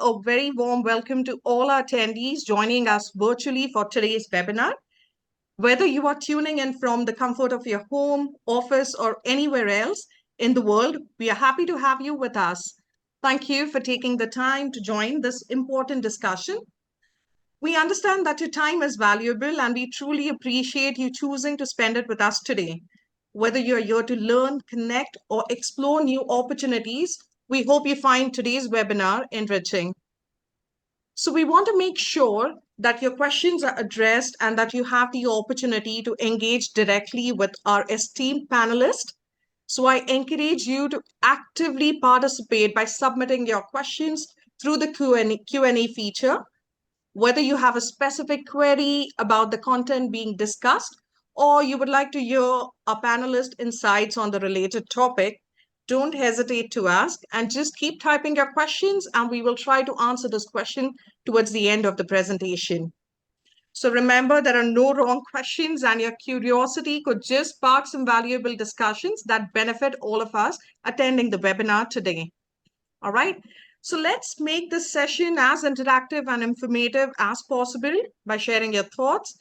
a very warm welcome to all our attendees joining us virtually for today's webinar. Whether you are tuning in from the comfort of your home, office, or anywhere else in the world, we are happy to have you with us. Thank you for taking the time to join this important discussion. We understand that your time is valuable and we truly appreciate you choosing to spend it with us today. Whether you're here to learn, connect, or explore new opportunities, we hope you find today's webinar enriching. So we want to make sure that your questions are addressed and that you have the opportunity to engage directly with our esteemed panelists. So I encourage you to actively participate by submitting your questions through the Q&A feature. Whether you have a specific query about the content being discussed, or you would like to hear our panelist insights on the related topic, don't hesitate to ask and just keep typing your questions and we will try to answer this question towards the end of the presentation. So remember, there are no wrong questions and your curiosity could just spark some valuable discussions that benefit all of us attending the webinar today. All right. So let's make this session as interactive and informative as possible by sharing your thoughts.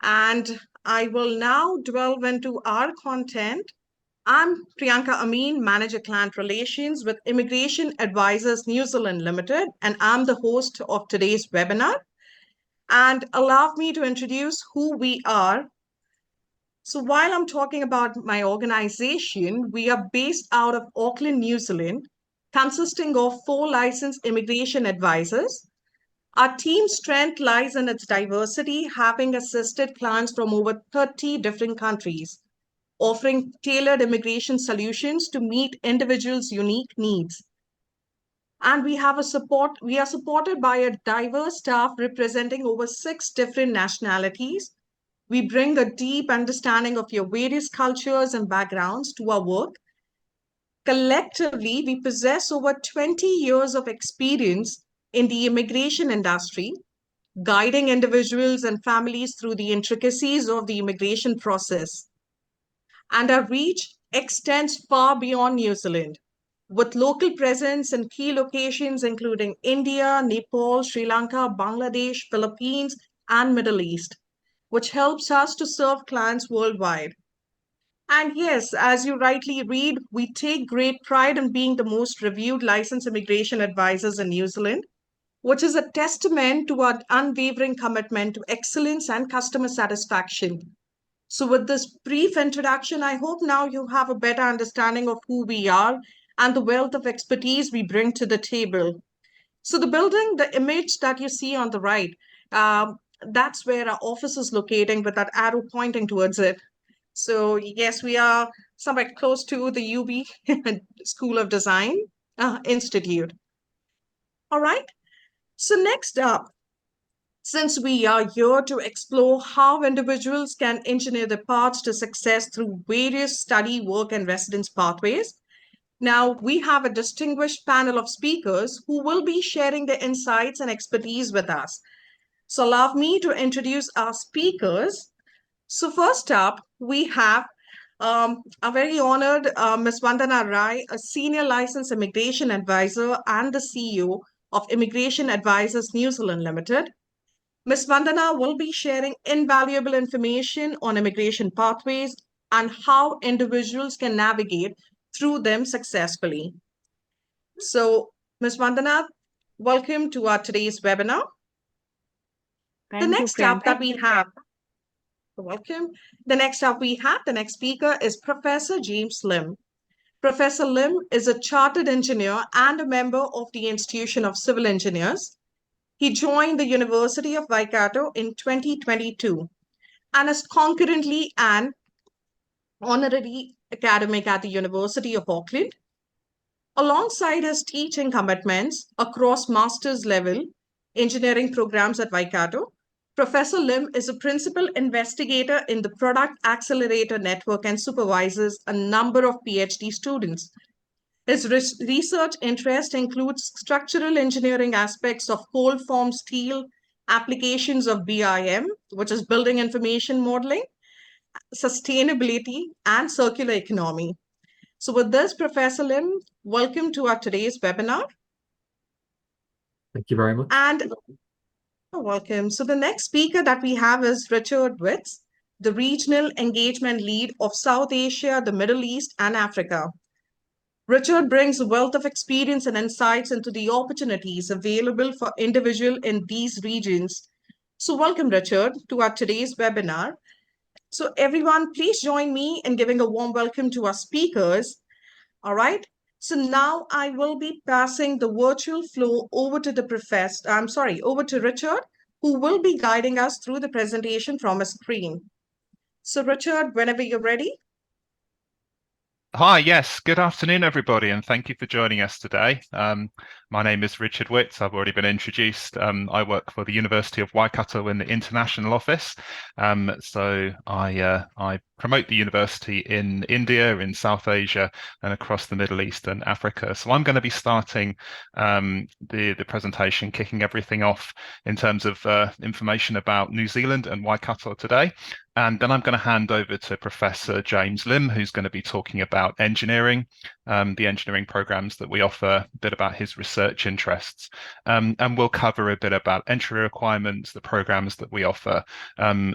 And I will now delve into our content. I'm Priyanka Amin, Manager Client Relations with Immigration Advisors New Zealand Limited, and I'm the host of today's webinar. And allow me to introduce who we are. So while I'm talking about my organization, we are based out of Auckland, New Zealand, consisting of 4 licensed immigration advisors. Our team's strength lies in its diversity, having assisted clients from over 30 different countries, offering tailored immigration solutions to meet individuals' unique needs. And we are supported by a diverse staff representing over 6 different nationalities. We bring a deep understanding of your various cultures and backgrounds to our work. Collectively, we possess over 20 years of experience in the immigration industry, guiding individuals and families through the intricacies of the immigration process. And our reach extends far beyond New Zealand, with local presence in key locations including India, Nepal, Sri Lanka, Bangladesh, Philippines, and Middle East, which helps us to serve clients worldwide. And yes, as you rightly read, we take great pride in being the most reviewed licensed immigration advisors in New Zealand, which is a testament to our unwavering commitment to excellence and customer satisfaction. So with this brief introduction, I hope now you have a better understanding of who we are and the wealth of expertise we bring to the table. So the building, the image that you see on the right, that's where our office is locating with that arrow pointing towards it. So yes, we are somewhere close to the UB School of Design Institute. All right. So next up, since we are here to explore how individuals can engineer their paths to success through various study, work, and residence pathways, now we have a distinguished panel of speakers who will be sharing their insights and expertise with us. So allow me to introduce our speakers. So first up, we have a very honored Ms. Vandana Rai, a senior licensed immigration advisor and the CEO of Immigration Advisors New Zealand Limited. Ms. Vandana will be sharing invaluable information on immigration pathways and how individuals can navigate through them successfully. So, Ms. Vandana, welcome to our today's webinar. The next speaker is Professor James Lim. Professor Lim is a chartered engineer and a member of the Institution of Civil Engineers. He joined the University of Waikato in 2022 and is concurrently an honorary academic at the University of Auckland. Alongside his teaching commitments across master's level engineering programs at Waikato, Professor Lim is a principal investigator in the Product Accelerator Network and supervises a number of PhD students. His research interest includes structural engineering aspects of cold form steel, applications of BIM, which is building information modeling, sustainability, and circular economy. So with this, Professor Lim, welcome to our today's webinar. Thank you very much. And you're welcome. So the next speaker that we have is Richard Witz, the Regional Engagement Lead of South Asia, the Middle East, and Africa. Richard brings a wealth of experience and insights into the opportunities available for individuals in these regions. So welcome, Richard, to our today's webinar. So everyone, please join me in giving a warm welcome to our speakers. All right. So now I will be passing the virtual floor over to over to Richard, who will be guiding us through the presentation from a screen. So Richard, whenever you're ready. Hi, yes, good afternoon, everybody, and thank you for joining us today. My name is Richard Witz. I've already been introduced. I work for the University of Waikato in the international office. So I promote the university in India, in South Asia, and across the Middle East and Africa. So I'm going to be starting the presentation, kicking everything off in terms of information about New Zealand and Waikato today. And then I'm going to hand over to Professor James Lim, who's going to be talking about engineering, the engineering programs that we offer, a bit about his research interests, and we'll cover a bit about entry requirements, the programs that we offer,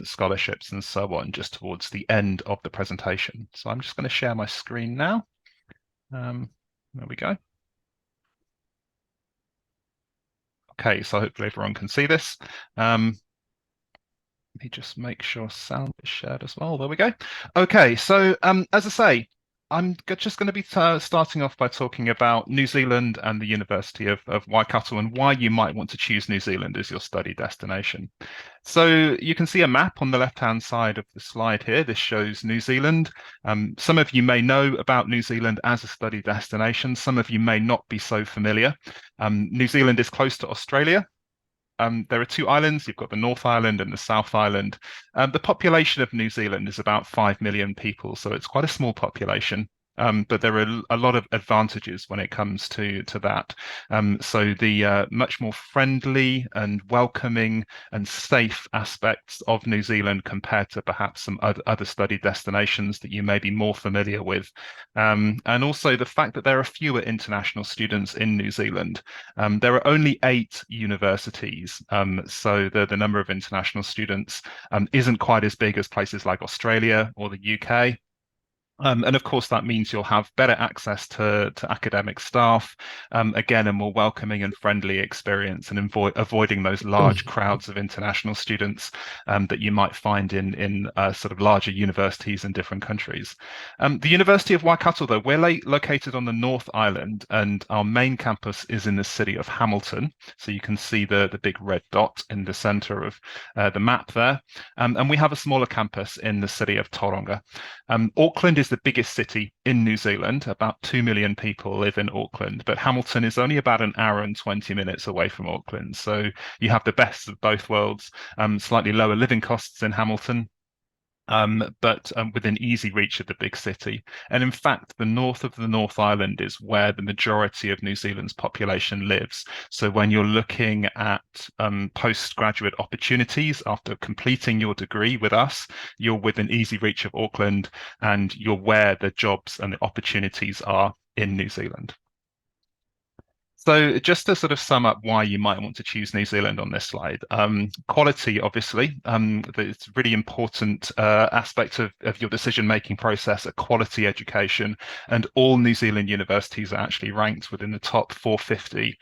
scholarships, and so on, just towards the end of the presentation. So I'm just going to share my screen now. There we go. Okay, so hopefully everyone can see this. Let me just make sure sound is shared as well. There we go. Okay, so as I say, I'm just going to be starting off by talking about New Zealand and the University of Waikato and why you might want to choose New Zealand as your study destination. So you can see a map on the left-hand side of the slide here. This shows New Zealand. Some of you may know about New Zealand as a study destination. Some of you may not be so familiar. New Zealand is close to Australia. There are two islands. You've got the North Island and the South Island. The population of New Zealand is about 5 million people, so it's quite a small population. But there are a lot of advantages when it comes to that. So the much more friendly and welcoming and safe aspects of New Zealand compared to perhaps some other study destinations that you may be more familiar with. And also the fact that there are fewer international students in New Zealand. There are only 8 universities, so the number of international students isn't quite as big as places like Australia or the UK. And of course, that means you'll have better access to academic staff, again, a more welcoming and friendly experience, and avoiding those large crowds of international students that you might find in sort of larger universities in different countries. The University of Waikato, though, we're located on the North Island, and our main campus is in the city of Hamilton. So you can see the big red dot in the center of the map there. And we have a smaller campus in the city of Tauranga. Auckland is the biggest city in New Zealand. About 2 million people live in Auckland, but Hamilton is only about an hour and 20 minutes away from Auckland. So you have the best of both worlds, slightly lower living costs in Hamilton, but within easy reach of the big city. And in fact, the north of the North Island is where the majority of New Zealand's population lives. So when you're looking at postgraduate opportunities after completing your degree with us, you're within easy reach of Auckland, and you're where the jobs and the opportunities are in New Zealand. So just to sort of sum up why you might want to choose New Zealand on this slide, quality, obviously, it's a really important aspect of your decision-making process, a quality education, and all New Zealand universities are actually ranked within the top 450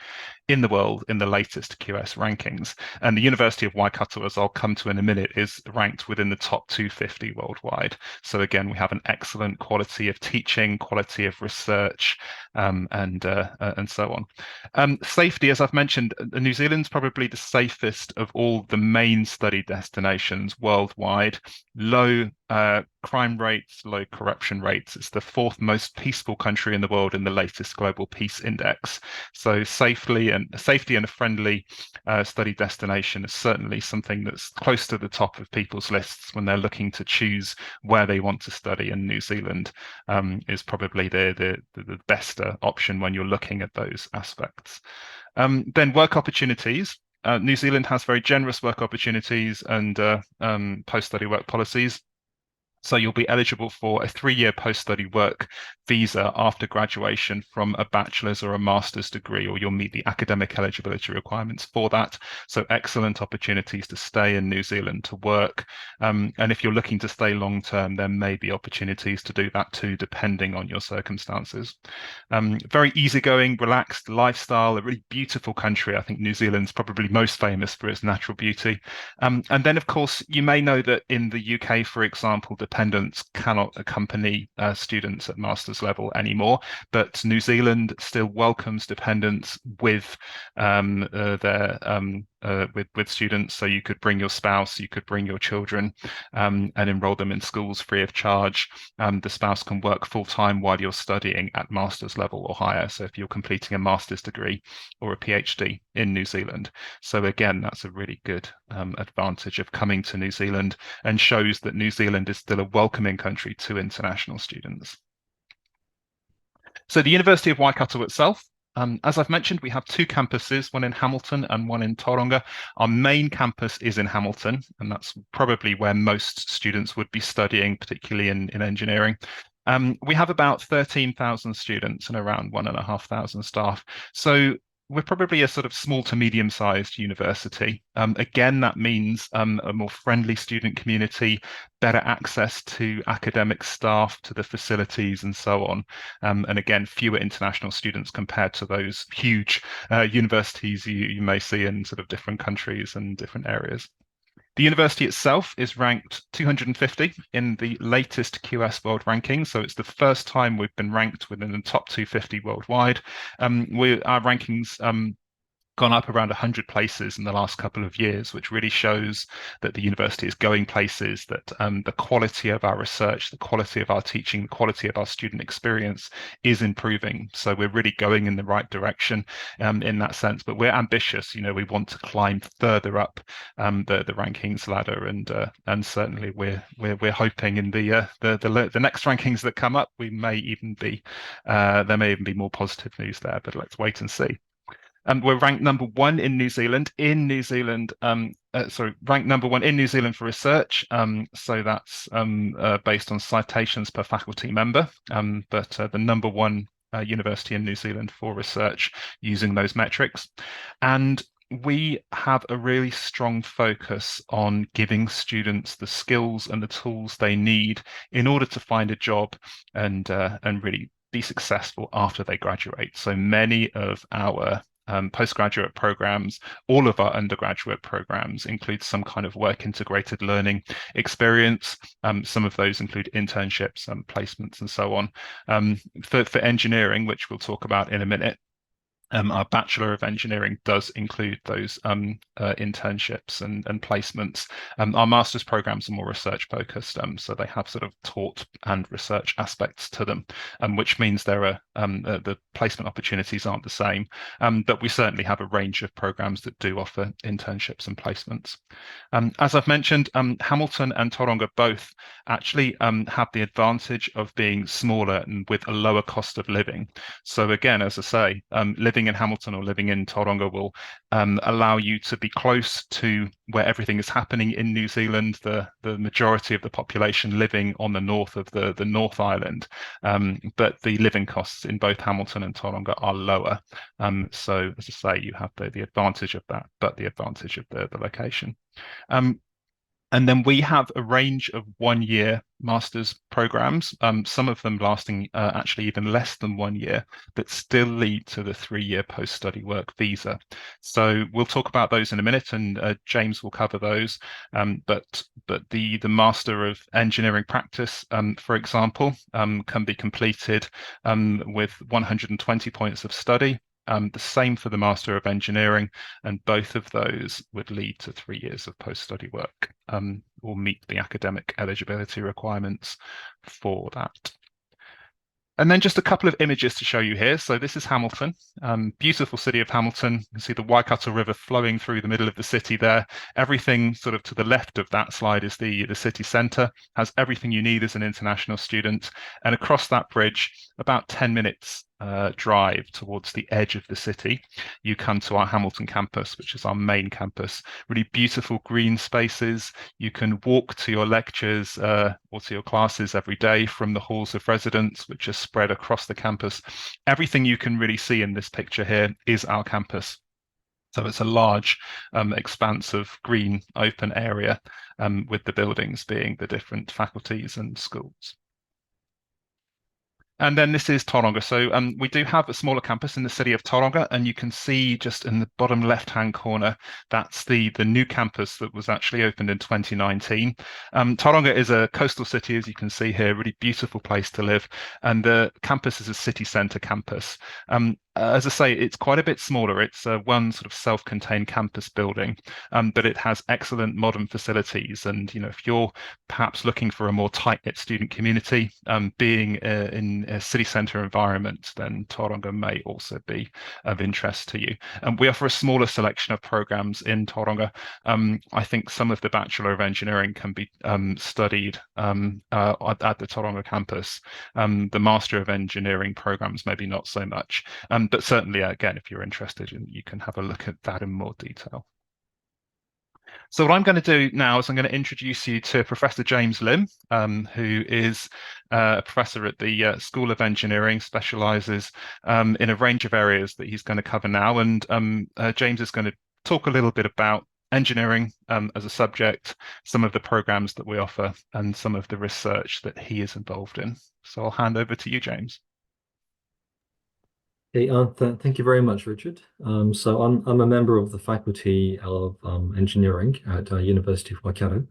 in the world in the latest QS rankings. And the University of Waikato, as I'll come to in a minute, is ranked within the top 250 worldwide. So again, we have an excellent quality of teaching, quality of research, and so on. Safety, as I've mentioned, New Zealand's probably the safest of all the main study destinations worldwide. Low crime rates, low corruption rates. It's the 4th most peaceful country in the world in the latest Global Peace Index. So safety and a friendly study destination is certainly something that's close to the top of people's lists when they're looking to choose where they want to study. And New Zealand is probably the best option when you're looking at those aspects. Then work opportunities. New Zealand has very generous work opportunities and post-study work policies. So you'll be eligible for a 3-year post-study work visa after graduation from a bachelor's or a master's degree, or you'll meet the academic eligibility requirements for that. So excellent opportunities to stay in New Zealand to work. And if you're looking to stay long term, there may be opportunities to do that too, depending on your circumstances. Very easygoing, relaxed lifestyle, a really beautiful country. I think New Zealand's probably most famous for its natural beauty. And then, of course, you may know that in the UK, for example, dependents cannot accompany students at master's level anymore, but New Zealand still welcomes dependents with with students. So you could bring your spouse, you could bring your children, and enroll them in schools free of charge. The spouse can work full time while you're studying at master's level or higher. So if you're completing a master's degree or a PhD in New Zealand. So again, that's a really good advantage of coming to New Zealand, and shows that New Zealand is still a welcoming country to international students. So the University of Waikato itself, as I've mentioned, we have 2 campuses, one in Hamilton and one in Tauranga. Our main campus is in Hamilton, and that's probably where most students would be studying, particularly in engineering. We have about 13,000 students and around 1,500 staff. So we're probably a sort of small to medium-sized university. Again, that means a more friendly student community, better access to academic staff, to the facilities, and so on. And again, fewer international students compared to those huge universities you may see in sort of different countries and different areas. The university itself is ranked 250 in the latest QS World Ranking. So it's the first time we've been ranked within the top 250 worldwide. Our rankings gone up around 100 places in the last couple of years, which really shows that the university is going places, that the quality of our research, the quality of our teaching, the quality of our student experience is improving. So we're really going in the right direction in that sense. But we're ambitious, we want to climb further up the rankings ladder, and certainly we're hoping in the next rankings that come up, we may even be there may even be more positive news there. But let's wait and see. We're ranked number 1 in New Zealand. Ranked number 1 in New Zealand for research. So that's based on citations per faculty member. But the number 1 university in New Zealand for research using those metrics. And we have a really strong focus on giving students the skills and the tools they need in order to find a job and really be successful after they graduate. So many of our postgraduate programs, all of our undergraduate programs include some kind of work integrated learning experience. Some of those include internships and placements and so on. For engineering, which we'll talk about in a minute, our Bachelor of Engineering does include those internships and placements. Our master's programs are more research focused, so they have sort of taught and research aspects to them, which means the placement opportunities aren't the same. But we certainly have a range of programs that do offer internships and placements. As I've mentioned, Hamilton and Tauranga both actually have the advantage of being smaller and with a lower cost of living. So again, as I say, living in Hamilton or living in Tauranga will allow you to be close to where everything is happening in New Zealand, the majority of the population living on the north of the North Island. But the living costs in both Hamilton and Tauranga are lower. So as I say, you have the advantage of that, but the advantage of the location. And then we have a range of 1-year master's programs, some of them lasting actually even less than 1 year, that still lead to the 3-year post-study work visa. So we'll talk about those in a minute, and James will cover those. But the Master of Engineering Practice, for example, can be completed with 120 points of study. The same for the Master of Engineering, and both of those would lead to 3 years of post-study work, or meet the academic eligibility requirements for that. And then just a couple of images to show you here. So this is Hamilton, beautiful city of Hamilton. You can see the Waikato River flowing through the middle of the city there. Everything sort of to the left of that slide is the city centre, has everything you need as an international student. And across that bridge, about 10 minutes drive towards the edge of the city, you come to our Hamilton campus, which is our main campus. Really beautiful green spaces. You can walk to your lectures or to your classes every day from the halls of residence, which are spread across the campus. Everything you can really see in this picture here is our campus. So it's a large expanse of green open area with the buildings being the different faculties and schools. And then this is Tauranga. So we do have a smaller campus in the city of Tauranga, and you can see just in the bottom left-hand corner, that's the new campus that was actually opened in 2019. Tauranga is a coastal city, as you can see here, really beautiful place to live. And the campus is a city centre campus. As I say, it's quite a bit smaller. It's one sort of self-contained campus building, but it has excellent modern facilities. And, you know, if you're perhaps looking for a more tight-knit student community, being in a city centre environment, then Tauranga may also be of interest to you. We offer a smaller selection of programs in Tauranga. I think some of the Bachelor of Engineering can be studied at the Tauranga campus. The Master of Engineering programs, maybe not so much. But certainly, again, if you're interested, you can have a look at that in more detail. So what I'm going to do now is I'm going to introduce you to Professor James Lim, who is a professor at the School of Engineering, specialises in a range of areas that he's going to cover now. And James is going to talk a little bit about engineering as a subject, some of the programs that we offer, and some of the research that he is involved in. So I'll hand over to you, James. Hey, thank you very much, Richard. So I'm a member of the Faculty of Engineering at University of Waikato.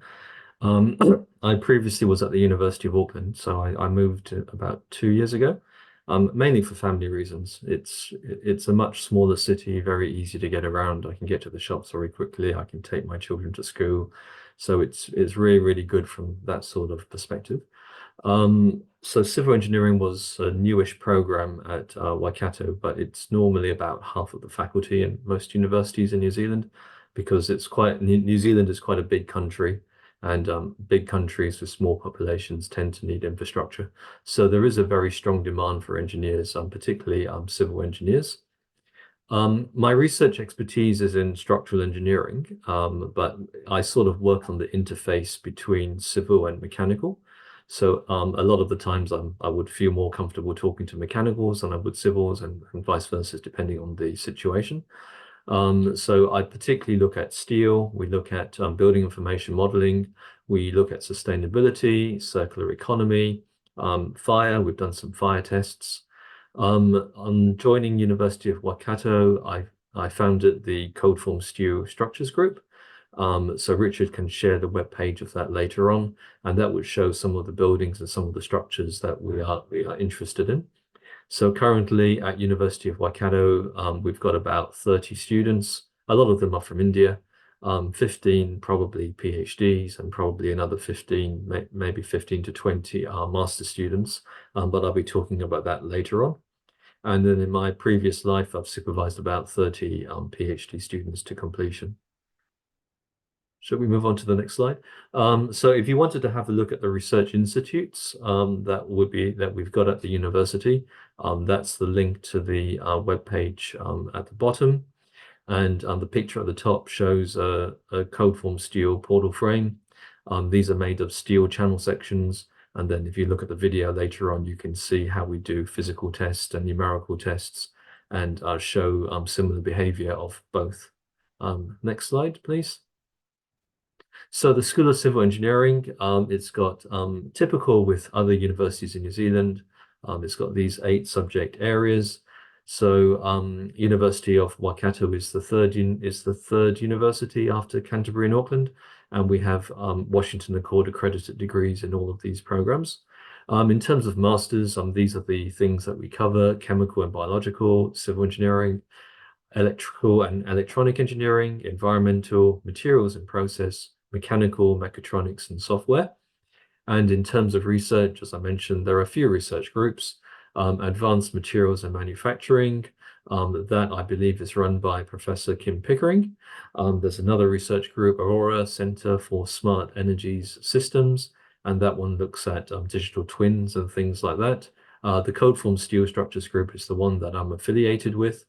I previously was at the University of Auckland, so I moved about 2 years ago, mainly for family reasons. It's a much smaller city, very easy to get around. I can get to the shops very quickly. I can take my children to school, so it's really good from that sort of perspective. So civil engineering was a newish program at Waikato, but it's normally about half of the faculty in most universities in New Zealand, because New Zealand is quite a big country, and big countries with small populations tend to need infrastructure. So there is a very strong demand for engineers, particularly civil engineers. My research expertise is in structural engineering, but I sort of work on the interface between civil and mechanical. So a lot of the times I would feel more comfortable talking to mechanicals than I would civils, and vice versa, depending on the situation. So I particularly look at steel. We look at building information modeling. We look at sustainability, circular economy, fire. We've done some fire tests. On joining University of Waikato, I founded the Codeform Steel Structures Group. So Richard can share the web page of that later on, and that would show some of the buildings and some of the structures that we are interested in. So currently at University of Waikato, we've got about 30 students. A lot of them are from India, 15 probably PhDs, and probably another 15, maybe 15 to 20 are master students, but I'll be talking about that later on. And then in my previous life, I've supervised about 30 PhD students to completion. Should we move on to the next slide? So if you wanted to have a look at the research institutes that we've got at the university, that's the link to the web page at the bottom. And the picture at the top shows a Codeform steel portal frame. These are made of steel channel sections. And then if you look at the video later on, you can see how we do physical tests and numerical tests, and show similar behavior of both. Next slide, please. So the School of Civil Engineering, it's got typical with other universities in New Zealand. It's got these 8 subject areas. So University of Waikato is the third university after Canterbury and Auckland, and we have Washington Accord accredited degrees in all of these programs. In terms of masters, these are the things that we cover: chemical and biological, civil engineering, electrical and electronic engineering, environmental, materials and process, mechanical, mechatronics, and software. And in terms of research, as I mentioned, there are a few research groups. Advanced Materials and Manufacturing, that I believe is run by Professor Kim Pickering. There's another research group, Aurora Center for Smart Energies Systems, and that one looks at digital twins and things like that. The Codeform Steel Structures Group is the one that I'm affiliated with.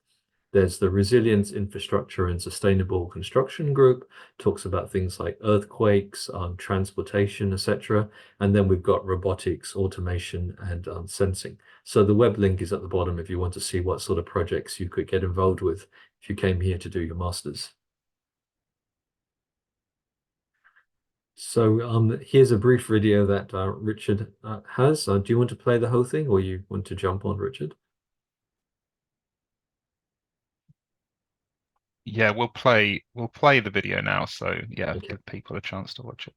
There's the Resilience Infrastructure and Sustainable Construction Group, talks about things like earthquakes, transportation, etc. And then we've got robotics, automation, and sensing. So the web link is at the bottom if you want to see what sort of projects you could get involved with if you came here to do your master's. So here's a brief video that Richard has. Do you want to play the whole thing, or you want to jump on, Richard? Yeah, we'll play the video now, so yeah, Okay. give people a chance to watch it.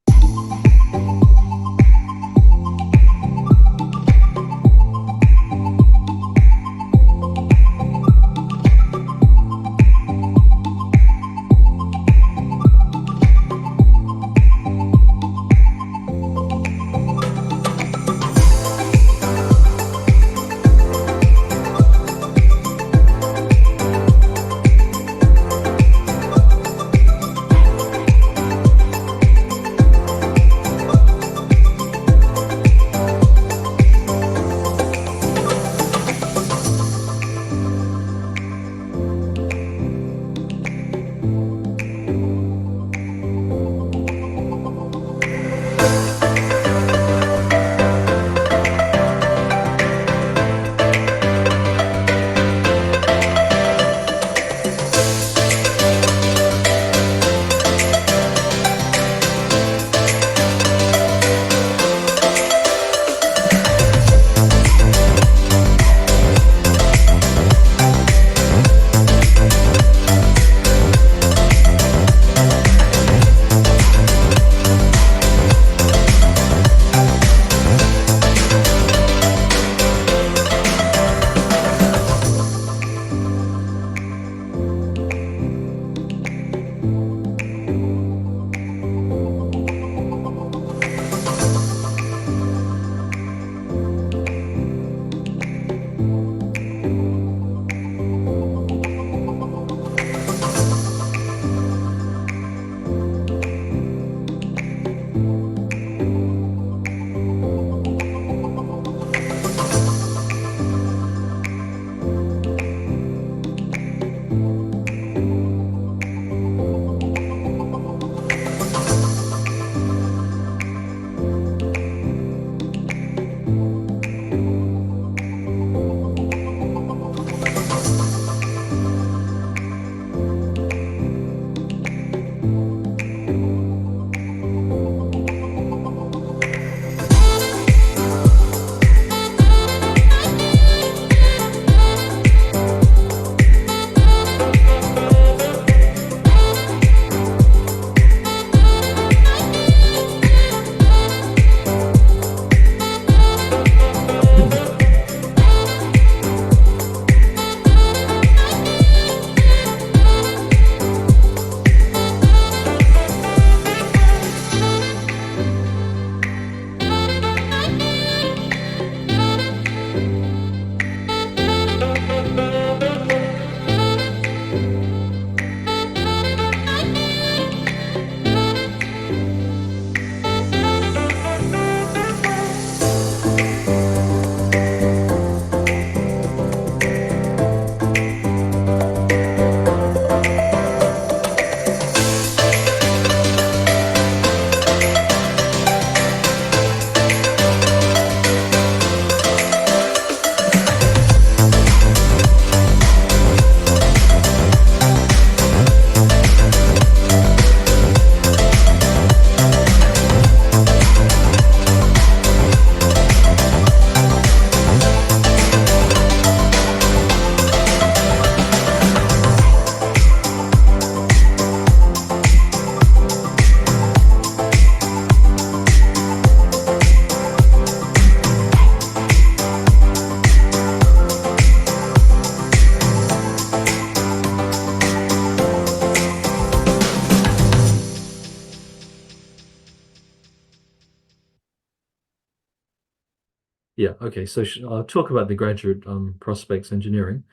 Yeah, okay. So I'll talk about the graduate prospects engineering.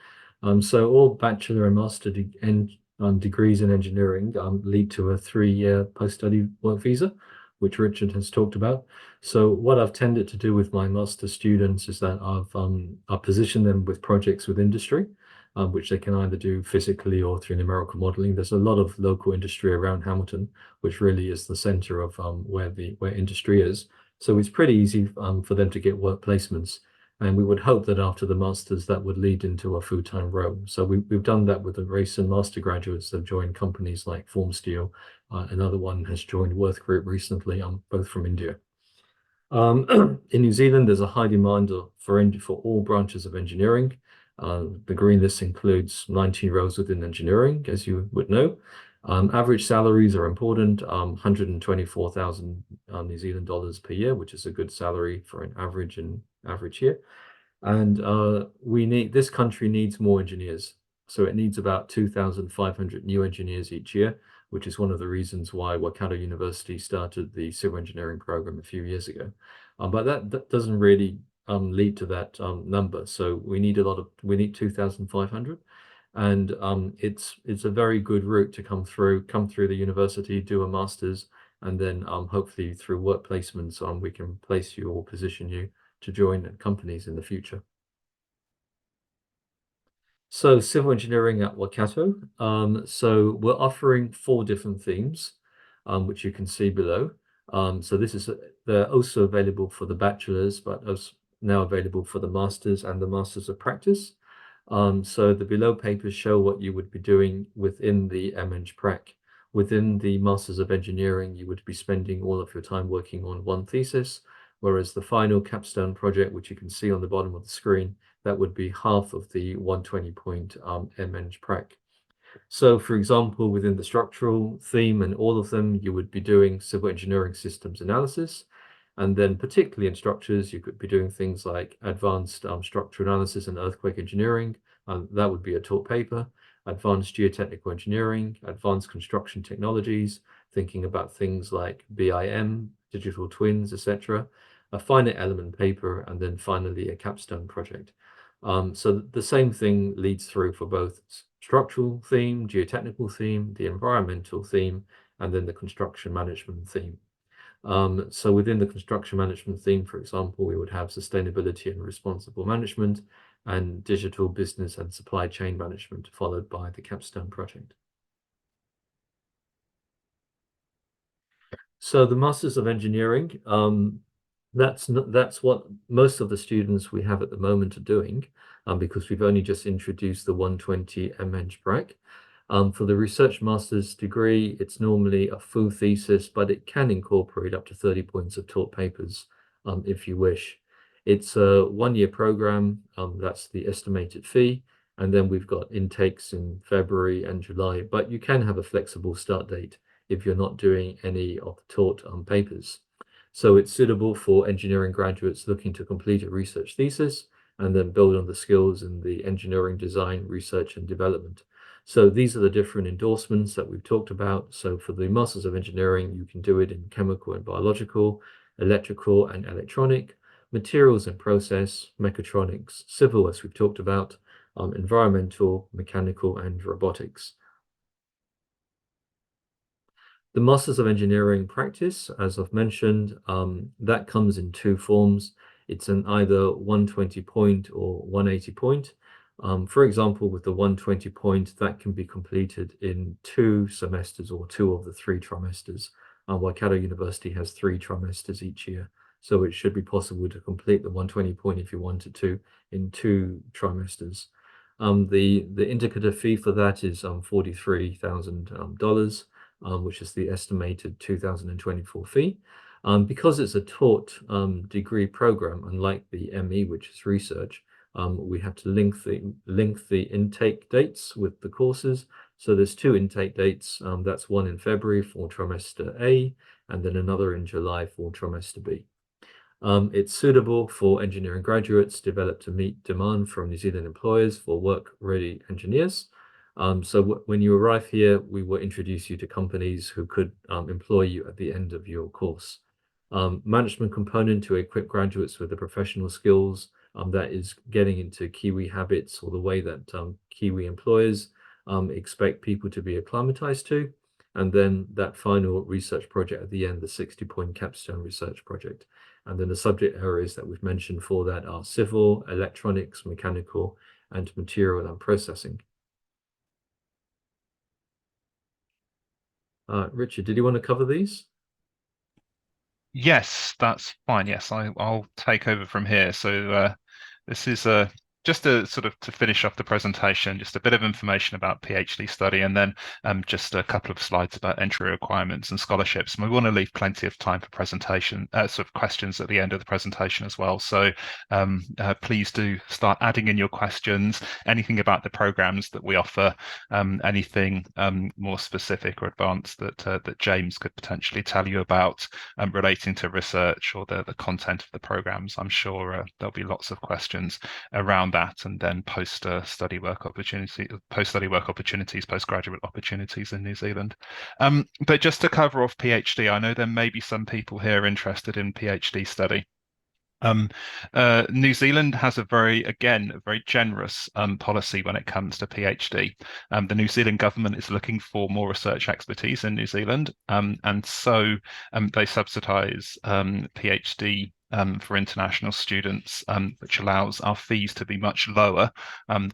So all bachelor and master degrees in engineering lead to a 3-year post-study work visa, which Richard has talked about. So what I've tended to do with my master students is that I've positioned them with projects with industry, which they can either do physically or through numerical modeling. There's a lot of local industry around Hamilton, which really is the center of where industry is. So it's pretty easy for them to get work placements. And we would hope that after the masters, that would lead into a full-time role. So we've done that with the recent master graduates that have joined companies like Formsteel. Another one has joined Worth Group recently, both from India. In New Zealand, there's a high demand for all branches of engineering. The green list includes 19 roles within engineering, as you would know. Average salaries are important, 124,000 New Zealand dollars per year, which is a good salary for an average year. And this country needs more engineers. So it needs about 2,500 new engineers each year, which is one of the reasons why Waikato University started the civil engineering program a few years ago. But that doesn't really lead to that number. So we need 2,500. And it's a very good route to come through the university, do a master's, and then hopefully through work placements, we can place you or position you to join companies in the future. So civil engineering at Waikato. So we're offering 4 different themes, which you can see below. So they're also available for the bachelor's, but now available for the master's and the masters of practice. So the below papers show what you would be doing within the MEng Prac. Within the Masters of Engineering, you would be spending all of your time working on one thesis, whereas the final capstone project, which you can see on the bottom of the screen, that would be half of the 120-point MEng Prac. So, for example, within the structural theme and all of them, you would be doing civil engineering systems analysis. And then particularly in structures, you could be doing things like advanced structural analysis and earthquake engineering. That would be a taught paper. Advanced geotechnical engineering, advanced construction technologies, thinking about things like BIM, digital twins, etc. A finite element paper, and then finally a capstone project. So the same thing leads through for both structural theme, geotechnical theme, the environmental theme, and then the construction management theme. So within the construction management theme, for example, we would have sustainability and responsible management and digital business and supply chain management, followed by the capstone project. So the Masters of Engineering, that's what most of the students we have at the moment are doing, because we've only just introduced the 120 MEng Prac. For the research master's degree, it's normally a full thesis, but it can incorporate up to 30 points of taught papers if you wish. It's a 1-year program, that's the estimated fee, and then we've got intakes in February and July, but you can have a flexible start date if you're not doing any of the taught papers. So it's suitable for engineering graduates looking to complete a research thesis and then build on the skills in the engineering design, research and development. So these are the different endorsements that we've talked about. So for the Masters of Engineering, you can do it in chemical and biological, electrical and electronic, materials and process, mechatronics, civil, as we've talked about, environmental, mechanical and robotics. The Masters of Engineering practice, as I've mentioned, that comes in 2 forms. It's an either 120 point or 180 point. For example, with the 120 point, that can be completed in 2 semesters or 2 of the 3 trimesters. Waikato University has 3 trimesters each year, so it should be possible to complete the 120 point if you wanted to in 2 trimesters. The indicative fee for that is $43,000, which is the estimated 2024 fee. Because it's a taught degree program, unlike the ME, which is research, we have to link the intake dates with the courses. So there's 2 intake dates. That's one in February for trimester A, and then another in July for trimester B. It's suitable for engineering graduates developed to meet demand from New Zealand employers for work-ready engineers. So when you arrive here, we will introduce you to companies who could employ you at the end of your course. Management component to equip graduates with the professional skills that is getting into Kiwi habits, or the way that Kiwi employers expect people to be acclimatized to. and then that final research project at the end, the 60-point capstone research project. And then the subject areas that we've mentioned for that are civil, electronics, mechanical, and material and processing. Richard, did you want to cover these? Yes, that's fine. Yes, I'll take over from here. So this is just to sort of to finish off the presentation, just a bit of information about PhD study, and then just a couple of slides about entry requirements and scholarships. And we want to leave plenty of time for presentation, sort of questions at the end of the presentation as well. So please do start adding in your questions, anything about the programs that we offer, anything more specific or advanced that James could potentially tell you about relating to research or the content of the programs. I'm sure there'll be lots of questions around that, and then post-study work opportunities, postgraduate opportunities in New Zealand. But just to cover off PhD, I know there may be some people here interested in PhD study. New Zealand has a very generous policy when it comes to PhD. The New Zealand government is looking for more research expertise in New Zealand, and so they subsidise PhD for international students, which allows our fees to be much lower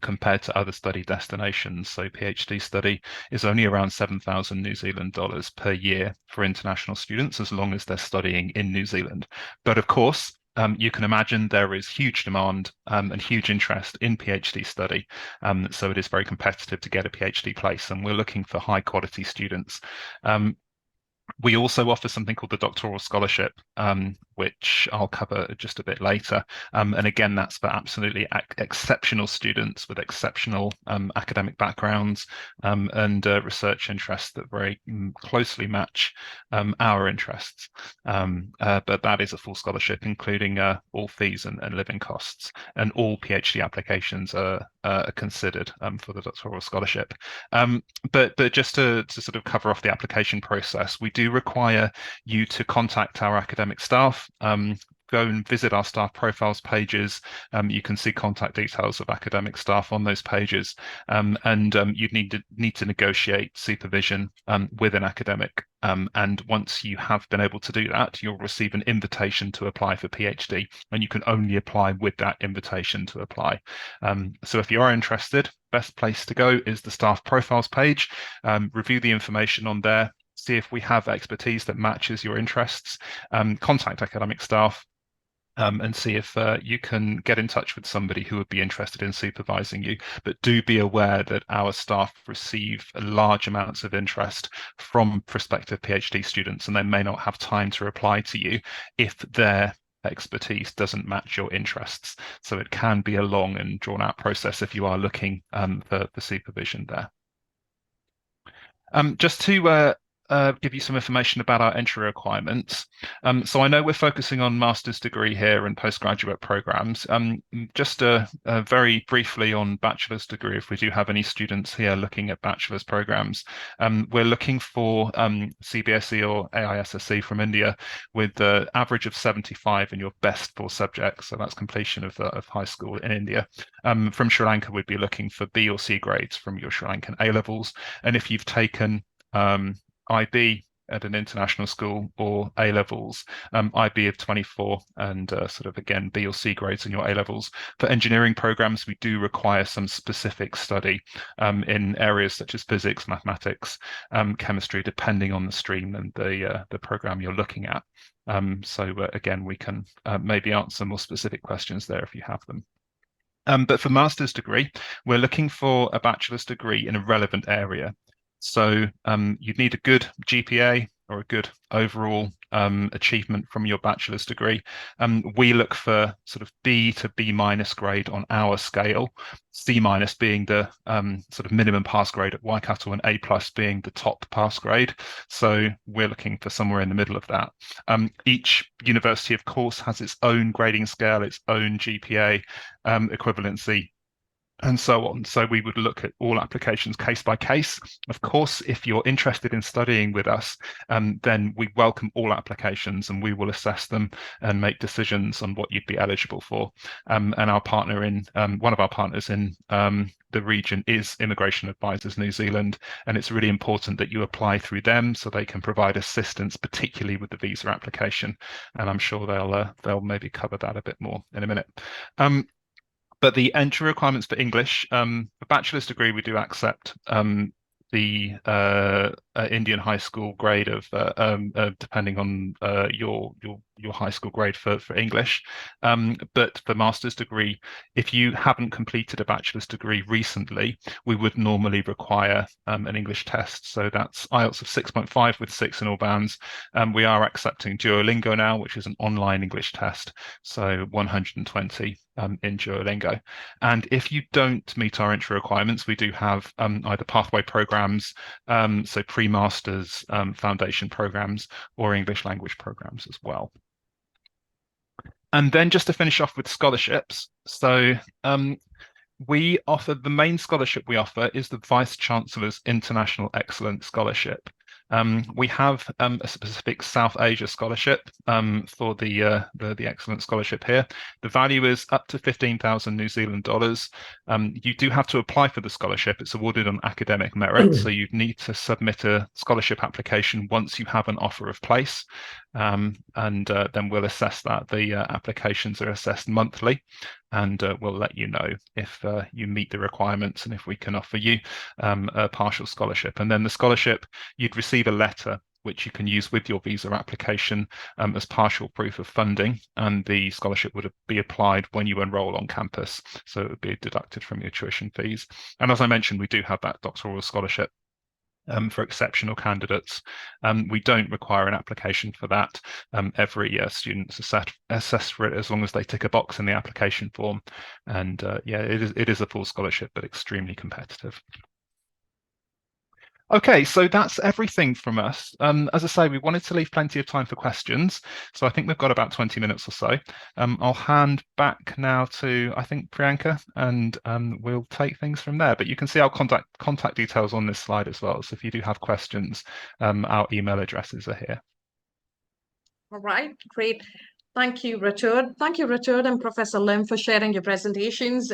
compared to other study destinations. So PhD study is only around 7,000 New Zealand dollars per year for international students, as long as they're studying in New Zealand. But of course, you can imagine there is huge demand and huge interest in PhD study. So it is very competitive to get a PhD place, and we're looking for high quality students. We also offer something called the doctoral scholarship, which I'll cover just a bit later. And again, that's for absolutely exceptional students with exceptional academic backgrounds and research interests that very closely match our interests. But that is a full scholarship, including all fees and living costs, and all PhD applications are considered for the doctoral scholarship. But just to sort of cover off the application process, we do require you to contact our academic staff. Go and visit our staff profiles pages. You can see contact details of academic staff on those pages, and you'd need to negotiate supervision with an academic. And once you have been able to do that, you'll receive an invitation to apply for PhD, and you can only apply with that invitation to apply. So if you are interested, best place to go is the staff profiles page. Review the information on there, see if we have expertise that matches your interests, contact academic staff, and see if you can get in touch with somebody who would be interested in supervising you. But do be aware that our staff receive large amounts of interest from prospective PhD students, and they may not have time to reply to you if their expertise doesn't match your interests. So it can be a long and drawn out process if you are looking for supervision there. Just to give you some information about our entry requirements. So I know we're focusing on master's degree here and postgraduate programs. Just very briefly on bachelor's degree, if we do have any students here looking at bachelor's programs, we're looking for CBSE or AISSE from India with the average of 75 in your best 4 subjects. So that's completion of high school in India. From Sri Lanka, we'd be looking for B or C grades from your Sri Lankan A levels. And if you've taken IB at an international school or A levels, IB of 24 and sort of again B or C grades in your A levels. For engineering programs, we do require some specific study in areas such as physics, mathematics, chemistry, depending on the stream and the program you're looking at. So again, we can maybe answer more specific questions there if you have them. But for master's degree, we're looking for a bachelor's degree in a relevant area. So you'd need a good GPA or a good overall achievement from your bachelor's degree. We look for sort of B to B minus grade on our scale, C minus being the sort of minimum pass grade at Waikato and A plus being the top pass grade. So we're looking for somewhere in the middle of that. Each university, of course, has its own grading scale, its own GPA equivalency and so on. So we would look at all applications case by case. Of course, if you're interested in studying with us, then we welcome all applications and we will assess them and make decisions on what you'd be eligible for. And our partner in, one of our partners in the region is Immigration Advisors New Zealand, and it's really important that you apply through them so they can provide assistance, particularly with the visa application. And I'm sure they'll maybe cover that a bit more in a minute. But the entry requirements for English, a bachelor's degree, we do accept the Indian high school grade of depending on your high school grade for English. But for master's degree, if you haven't completed a bachelor's degree recently, we would normally require an English test. So that's IELTS of 6.5 with 6 in all bands. We are accepting Duolingo now, which is an online English test. So 120 in Duolingo. And if you don't meet our entry requirements, we do have either pathway programs, so pre-masters foundation programs, or English language programs as well. And then just to finish off with scholarships. So we offer, the main scholarship we offer is the Vice Chancellor's International Excellence Scholarship. We have a specific South Asia scholarship for the Excellence Scholarship here. The value is up to 15,000 New Zealand dollars. You do have to apply for the scholarship. It's awarded on academic merit, so you need to submit a scholarship application once you have an offer of place, and then we'll assess that. The applications are assessed monthly, and we'll let you know if you meet the requirements and if we can offer you a partial scholarship. And then the scholarship, you'd receive a letter which you can use with your visa application as partial proof of funding, and the scholarship would be applied when you enroll on campus, so it would be deducted from your tuition fees. And as I mentioned, we do have that doctoral scholarship for exceptional candidates. We don't require an application for that. Every student's assessed for it as long as they tick a box in the application form. And yeah, it is a full scholarship, but extremely competitive. Okay, so that's everything from us. As I say, we wanted to leave plenty of time for questions, so I think we've got about 20 minutes or so. I'll hand back now to, I think, Priyanka, and we'll take things from there. But you can see our contact details on this slide as well, so if you do have questions, our email addresses are here. All right, great. Thank you, Richard. Thank you, Richard and Professor Lim, for sharing your presentations.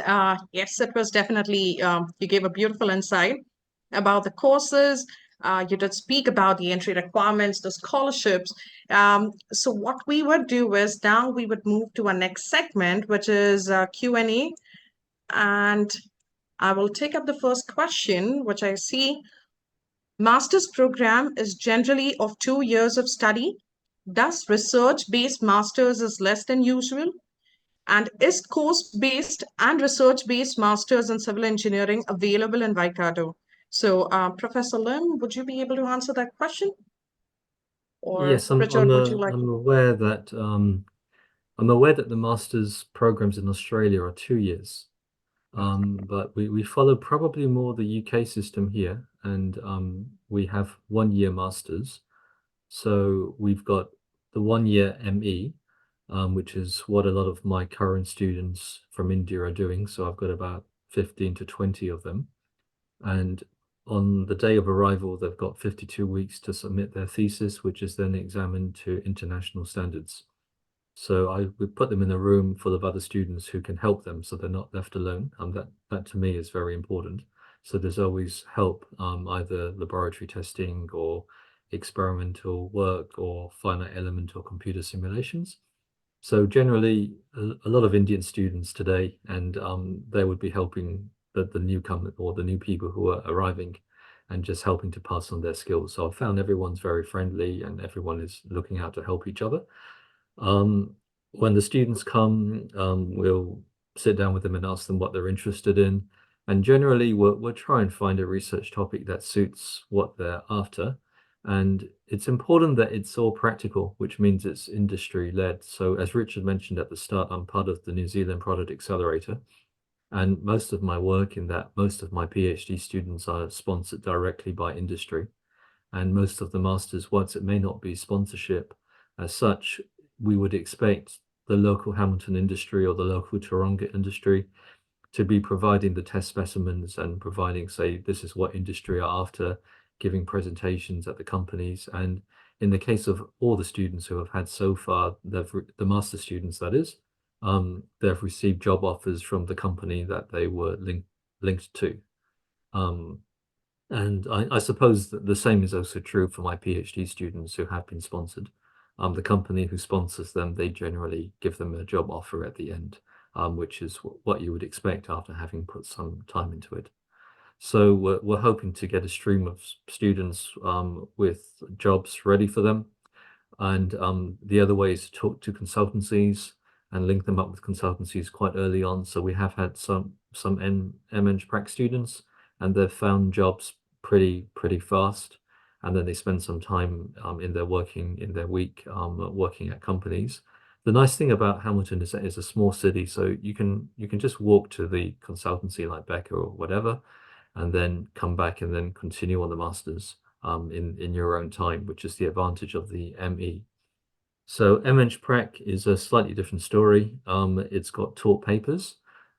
Yes, it was definitely, you gave a beautiful insight about the courses. You did speak about the entry requirements, the scholarships. So what we would do is now we would move to our next segment, which is Q&A. And I will take up the first question, which I see. Master's program is generally of 2 years of study. Does research-based master's is less than usual? And is course-based and research-based masters in civil engineering available in Waikato? So, Professor Lim, would you be able to answer that question? Or Yes, Richard, would you like? I'm aware that the master's programs in Australia are 2 years, but we follow probably more the UK system here, and we have 1 year masters. So we've got the 1 year ME, which is what a lot of my current students from India are doing. So I've got about 15 to 20 of them, and on the day of arrival, they've got 52 weeks to submit their thesis, which is then examined to international standards. So I would put them in a room full of other students who can help them, so they're not left alone. That to me is very important. So there's always help, either laboratory testing or experimental work or finite element or computer simulations. So generally, a lot of Indian students today, and they would be helping the newcomer or the new people who are arriving, and just helping to pass on their skills. So I've found everyone's very friendly and everyone is looking out to help each other. When the students come, we'll sit down with them and ask them what they're interested in. And generally, we'll try and find a research topic that suits what they're after. And it's important that it's all practical, which means it's industry-led. So as Richard mentioned at the start, I'm part of the New Zealand Product Accelerator. And most of my work in that, most of my PhD students are sponsored directly by industry. And most of the masters, whilst it may not be sponsorship as such, we would expect the local Hamilton industry or the local Taronga industry to be providing the test specimens and providing, say, this is what industry are after, giving presentations at the companies. And in the case of all the students who have had so far, the master students, that is, they've received job offers from the company that they were linked to. And I suppose that the same is also true for my PhD students who have been sponsored. The company who sponsors them, they generally give them a job offer at the end, which is what you would expect after having put some time into it. So we're hoping to get a stream of students with jobs ready for them. And the other way is to talk to consultancies and link them up with consultancies quite early on. So we have had some MEng prac students, and they've found jobs pretty fast. And then they spend some time in their week working at companies. The nice thing about Hamilton is that it's a small city, so you can just walk to the consultancy like Becker or whatever, and then come back and then continue on the masters in your own time, which is the advantage of the ME. So MEng Prac is a slightly different story. It's got taught papers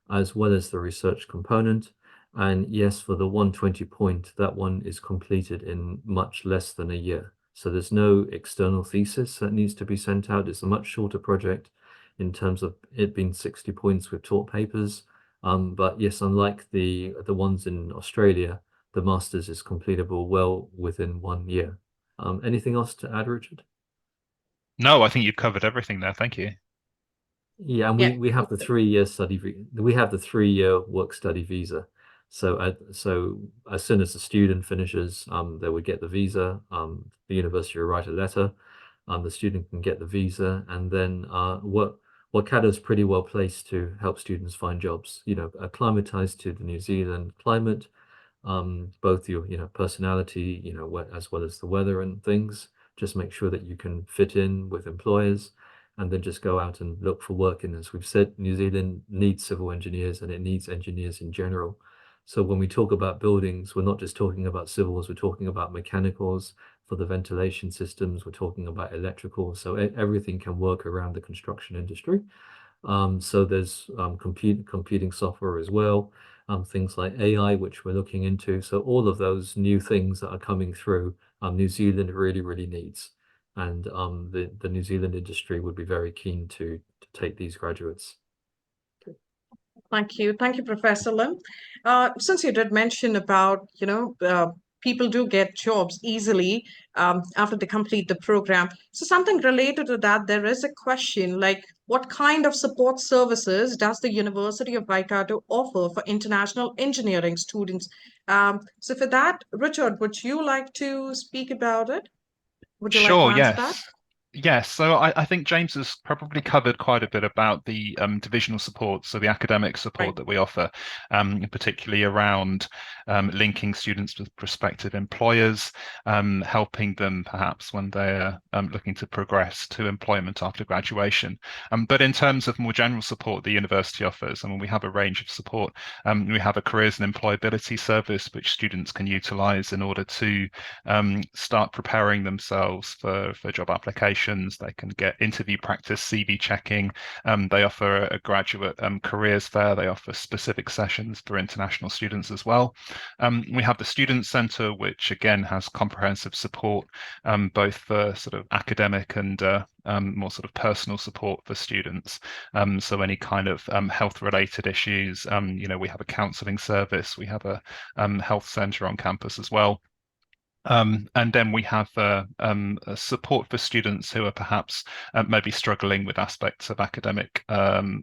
as well as the research component. And yes, for the 120 point, that one is completed in much less than a year. So there's no external thesis that needs to be sent out. It's a much shorter project in terms of it being 60 points with taught papers. But yes, unlike the ones in Australia, the master's is completable well within 1 year. Anything else to add, Richard? No, I think you've covered everything there. Thank you. Yeah, and we have the 3-year we have the 3-year work study visa. So as soon as the student finishes, they would get the visa. The university will write a letter. The student can get the visa, and then Waikato is pretty well placed to help students find jobs. Acclimatized to the New Zealand climate, both your personality, as well as the weather and things. Just make sure that you can fit in with employers, and then just go out and look for work. And as we've said, New Zealand needs civil engineers, and it needs engineers in general. So when we talk about buildings, we're not just talking about civils, we're talking about mechanicals for the ventilation systems, we're talking about electrical. So everything can work around the construction industry. So there's computing software as well, things like AI, which we're looking into. So all of those new things that are coming through, New Zealand really needs. And the New Zealand industry would be very keen to take these graduates. Thank you, Professor Lim. Since you did mention about people do get jobs easily after they complete the program. So something related to that, there is a question like, what kind of support services does the University of Waikato offer for international engineering students? So for that, Richard, would you like to speak about it? Would you like to Sure, answer that? yes. Yes, so I think James has probably covered quite a bit about the divisional support, so the academic support Right. that we offer, particularly around linking students with prospective employers, helping them perhaps when they're looking to progress to employment after graduation. But in terms of more general support the university offers, we have a range of support. We have a careers and employability service which students can utilise in order to start preparing themselves for job applications. They can get interview practice, CV checking. They offer a graduate careers fair. They offer specific sessions for international students as well. We have the Student Centre, which again has comprehensive support, both for sort of academic and more sort of personal support for students. So any kind of health-related issues, we have a counselling service. We have a health centre on campus as well. And then we have support for students who are perhaps maybe struggling with aspects of academic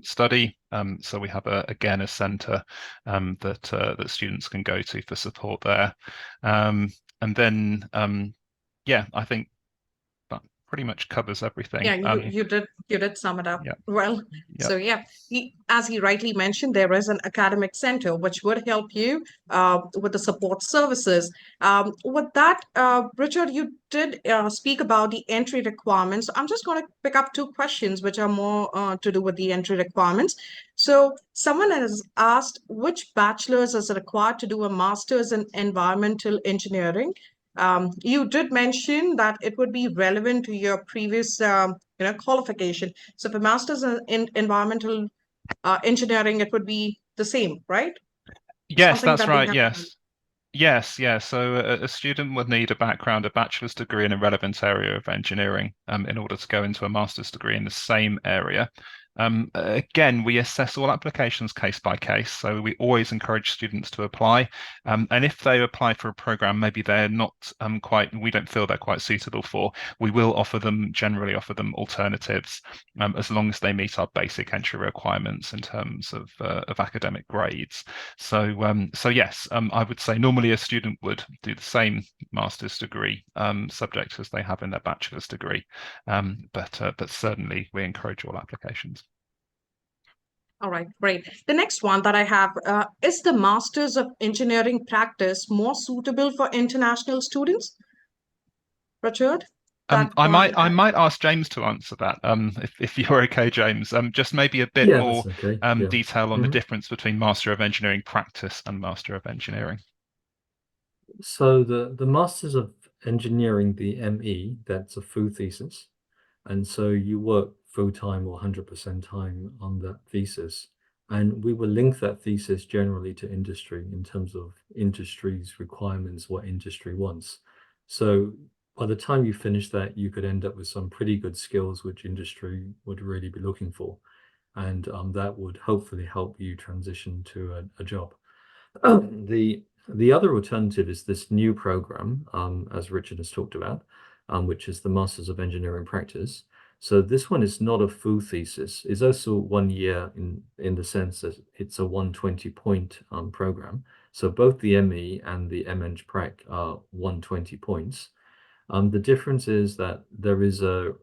study. So we have again a centre that students can go to for support there. And then I think that pretty much covers everything. Yeah, you did sum it up well. Yeah. So as he rightly mentioned, there is an academic center which would help you with the support services. With that, Richard, you did speak about the entry requirements. I'm just going to pick up two questions which are more to do with the entry requirements. So someone has asked, which bachelor's is required to do a master's in environmental engineering? You did mention that it would be relevant to your previous qualification. So for master's in environmental engineering, it would be the same, right? Yes, Something that's that they right. have to do. Yes. Yes, yes. So a student would need a background, a bachelor's degree in a relevant area of engineering, in order to go into a master's degree in the same area. Again, we assess all applications case by case, so we always encourage students to apply. And if they apply for a program, maybe they're not we don't feel they're quite suitable for, we will generally offer them alternatives, as long as they meet our basic entry requirements in terms of academic grades. So yes, I would say normally a student would do the same master's degree subject as they have in their bachelor's degree, but certainly we encourage all applications. All right, great. The next one that I have is the Masters of Engineering practice more suitable for international students? Richard, that I one. might ask James to answer that, if you're okay, James. Just maybe a bit Yeah, more that's okay. Yeah. detail on the Mhm. difference between Master of Engineering practice and Master of Engineering. So the Masters of Engineering, the ME, that's a full thesis. And so you work full-time or 100% time on that thesis. And we will link that thesis generally to industry in terms of industry's requirements, what industry wants. So by the time you finish that, you could end up with some pretty good skills which industry would really be looking for. And that would hopefully help you transition to a job. The other alternative is this new program, as Richard has talked about, which is the Masters of Engineering Practice. So this one is not a full thesis. It's also 1 year in the sense that it's a 120-point program. So both the ME and the MEng Prac are 120 points. The difference is that there is a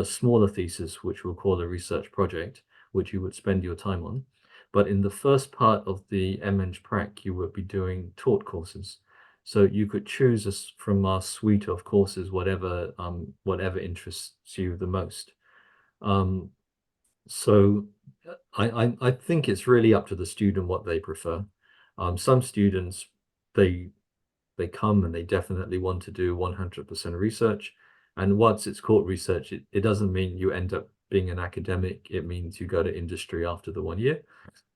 smaller thesis, which we'll call a research project, which you would spend your time on. But in the first part of the MEng Prac, you would be doing taught courses. So you could choose from our suite of courses, whatever interests you the most. So I think it's really up to the student what they prefer. Some students, they come and they definitely want to do 100% research. And once it's called research, it doesn't mean you end up being an academic. It means you go to industry after the 1 year.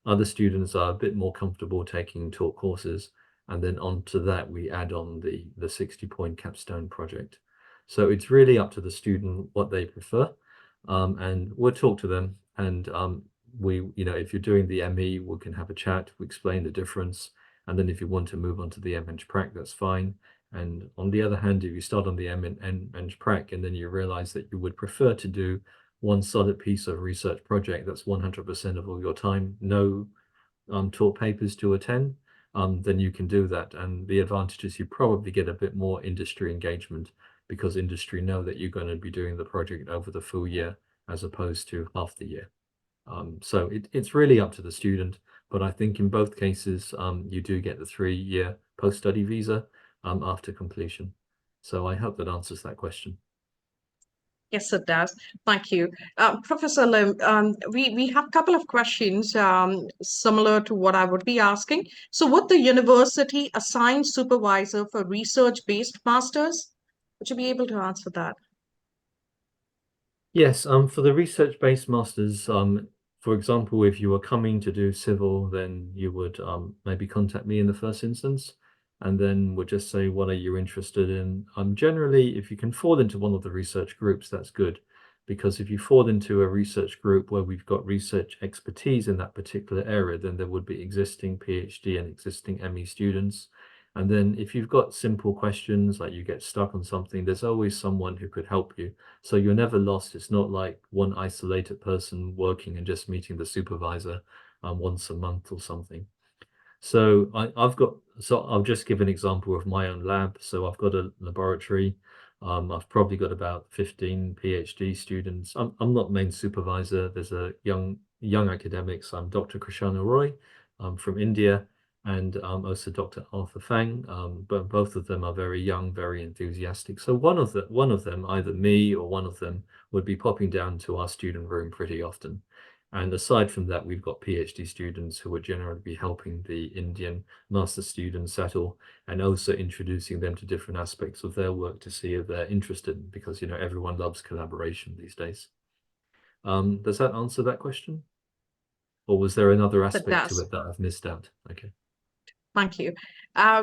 Other students are a bit more comfortable taking taught courses. And then onto that, we add on the 60-point capstone project. So it's really up to the student what they prefer. And we'll talk to them. And if you're doing the ME, we can have a chat, we explain the difference. And then if you want to move on to the MEng Prac, that's fine. And on the other hand, if you start on the MEng Prac and then you realize that you would prefer to do one solid piece of research project that's 100% of all your time, no taught papers to attend, then you can do that. And the advantage is you probably get a bit more industry engagement because industry know that you're going to be doing the project over the full year as opposed to half the year. So it's really up to the student. But I think in both cases, you do get the 3-year post-study visa after completion. So I hope that answers that question. Yes, it does. Thank you. Professor Lim, we have a couple of questions similar to what I would be asking. So would the university assign supervisor for research-based masters? Would you be able to answer that? Yes, for the research-based masters, for example, if you were coming to do civil, then you would maybe contact me in the first instance, and then we'll just say, what are you interested in? Generally, if you can fall into one of the research groups, that's good, because if you fall into a research group where we've got research expertise in that particular area, then there would be existing PhD and existing ME students. And then if you've got simple questions, like you get stuck on something, there's always someone who could help you. So you're never lost. It's not like one isolated person working and just meeting the supervisor once a month or something. So I'll just give an example of my own lab. So I've got a laboratory. I've probably got about 15 PhD students. I'm not main supervisor. There's a young academics. I'm Dr. Krishana Roy from India, and also Dr. Arthur Fang. But both of them are very young, very enthusiastic. So one of them, either me or one of them, would be popping down to our student room pretty often. And aside from that, we've got PhD students who would generally be helping the Indian master students settle and also introducing them to different aspects of their work to see if they're interested, because everyone loves collaboration these days. Does that answer that question? or was there another It aspect to does. it that I've missed out? Okay. Thank you.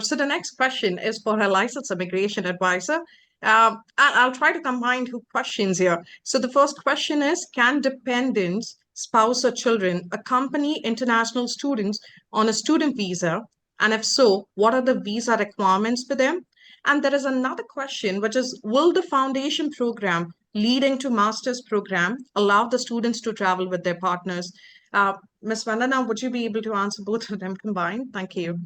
So the next question is for a licensed immigration advisor. I'll try to combine two questions here. So the first question is, can dependents, spouse or children accompany international students on a student visa? And if so, what are the visa requirements for them? And there is another question, which is, will the foundation program leading to master's program allow the students to travel with their partners? Ms. Vandana, would you be able to answer both of them combined? Thank you.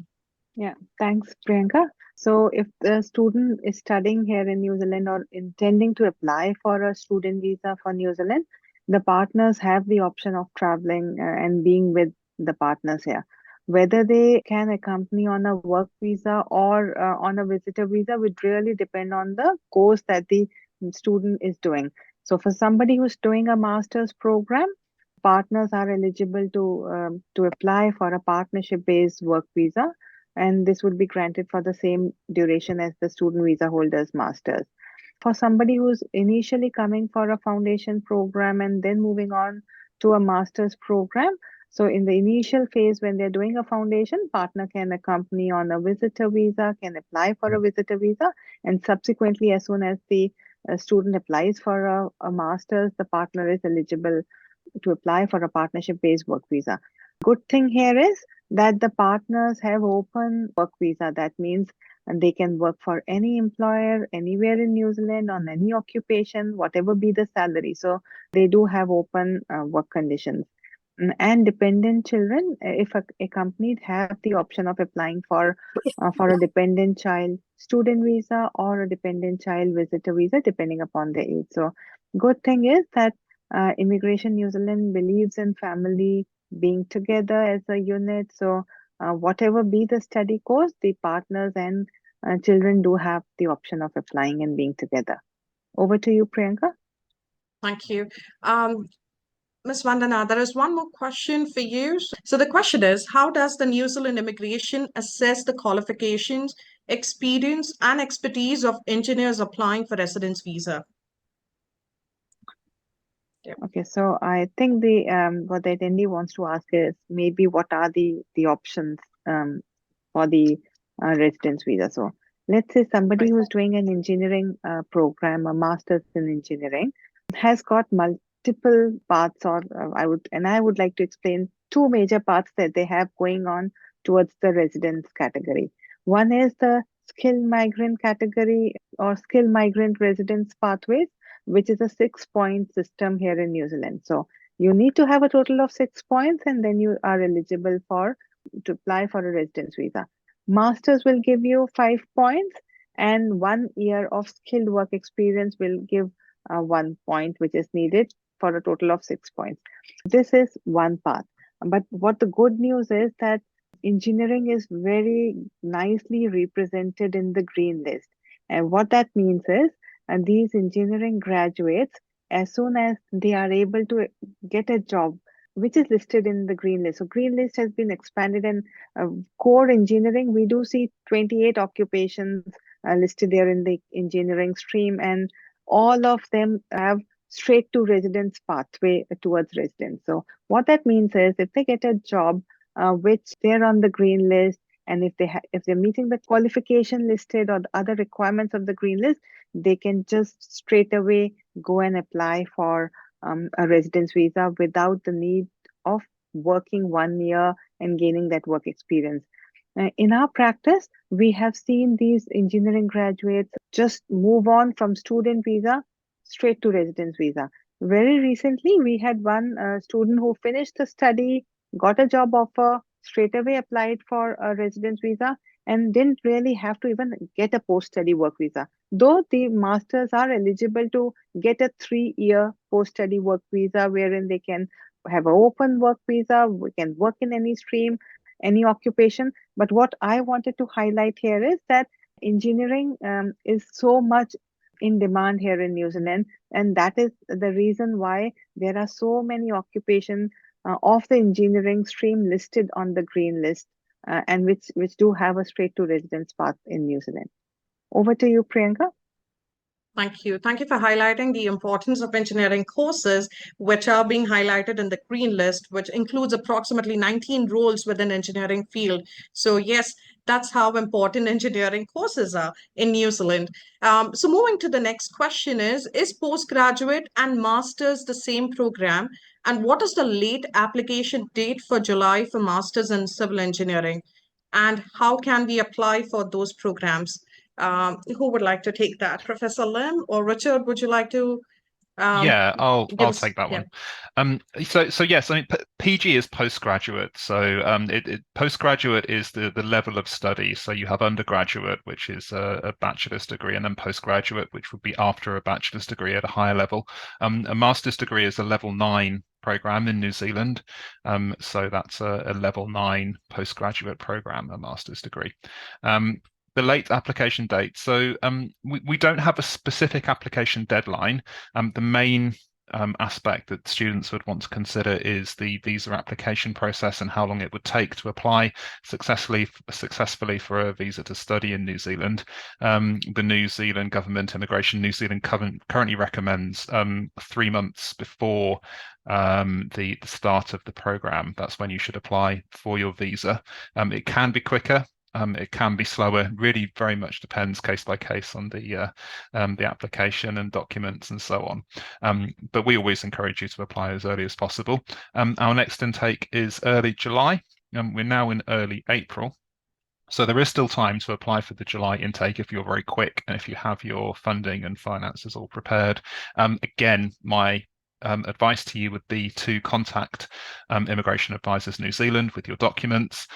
Yeah, thanks, Priyanka. So, if the student is studying here in New Zealand or intending to apply for a student visa for New Zealand, the partners have the option of traveling and being with the partners here. Whether they can accompany on a work visa or on a visitor visa would really depend on the course that the student is doing. So, for somebody who's doing a master's program, partners are eligible to apply for a partnership-based work visa, and this would be granted for the same duration as the student visa holder's master's. For somebody who's initially coming for a foundation program and then moving on to a master's program, so in the initial phase when they're doing a foundation, partner can accompany on a visitor visa, can apply for a visitor visa, and subsequently, as soon as the student applies for a master's, the partner is eligible to apply for a partnership-based work visa. Good thing here is that the partners have open work visa. That means they can work for any employer anywhere in New Zealand on any occupation, whatever be the salary. So they do have open work conditions. And dependent children, if accompanied, have the option of applying for a dependent child student visa or a dependent child visitor visa, depending upon their age. So good thing is that Immigration New Zealand believes in family being together as a unit. So, whatever be the study course, the partners and children do have the option of applying and being together. Over to you, Priyanka. Thank you. Ms. Vandana, there is one more question for you. So the question is, how does the New Zealand immigration assess the qualifications, experience, and expertise of engineers applying for residence visa? Okay, so I think the what the attendee wants to ask is maybe what are the options for the residence visa. So let's say somebody Right. who's doing an engineering program, a master's in engineering, has got multiple paths, or I would like to explain two major paths that they have going on towards the residence category. One is the skilled migrant category or skilled migrant residence pathways, which is a 6-point system here in New Zealand. So you need to have a total of 6 points, and then you are eligible to apply for a residence visa. Masters will give you 5 points, and 1 year of skilled work experience will give 1 point, which is needed for a total of 6 points. This is one path. But what the good news is that engineering is very nicely represented in the green list. And what that means is, and these engineering graduates, as soon as they are able to get a job, which is listed in the green list. So green list has been expanded, and core engineering, we do see 28 occupations listed there in the engineering stream, and all of them have straight to residence pathway towards residence. So what that means is, if they get a job which they're on the green list, and if they're meeting the qualification listed or the other requirements of the green list, they can just straight away go and apply for a residence visa without the need of working 1 year and gaining that work experience. In our practice, we have seen these engineering graduates just move on from student visa straight to residence visa. Very recently, we had one student who finished the study, got a job offer, straight away applied for a residence visa, and didn't really have to even get a post-study work visa. Though the masters are eligible to get a 3-year post-study work visa, wherein they can have an open work visa, we can work in any stream, any occupation. But what I wanted to highlight here is that engineering is so much in demand here in New Zealand, and that is the reason why there are so many occupations of the engineering stream listed on the green list, and which do have a straight to residence path in New Zealand. Over to you, Priyanka. Thank you. Thank you for highlighting the importance of engineering courses, which are being highlighted in the green list, which includes approximately 19 roles within engineering field. So yes, that's how important engineering courses are in New Zealand. So moving to the next question is postgraduate and master's the same program? And what is the late application date for July for master's in civil engineering? And how can we apply for those programs? Who would like to take that? Professor Lim or Richard, would you like to Yeah, give I'll us? take that Yeah. one. So yes, I mean PG is postgraduate. So postgraduate is the level of study. So you have undergraduate, which is a bachelor's degree, and then postgraduate, which would be after a bachelor's degree at a higher level. A master's degree is a level 9 program in New Zealand. So that's a level 9 postgraduate program, a master's degree. The late application date. So we don't have a specific application deadline. The main aspect that students would want to consider is the visa application process and how long it would take to apply successfully for a visa to study in New Zealand. The New Zealand government, Immigration New Zealand currently recommends 3 months before the start of the program. That's when you should apply for your visa. It can be quicker. It can be slower. Really, very much depends case by case on the application and documents and so on. But we always encourage you to apply as early as possible. Our next intake is early July. We're now in early April. So there is still time to apply for the July intake if you're very quick and if you have your funding and finances all prepared. Again, my advice to you would be to contact Immigration Advisors New Zealand with your documents,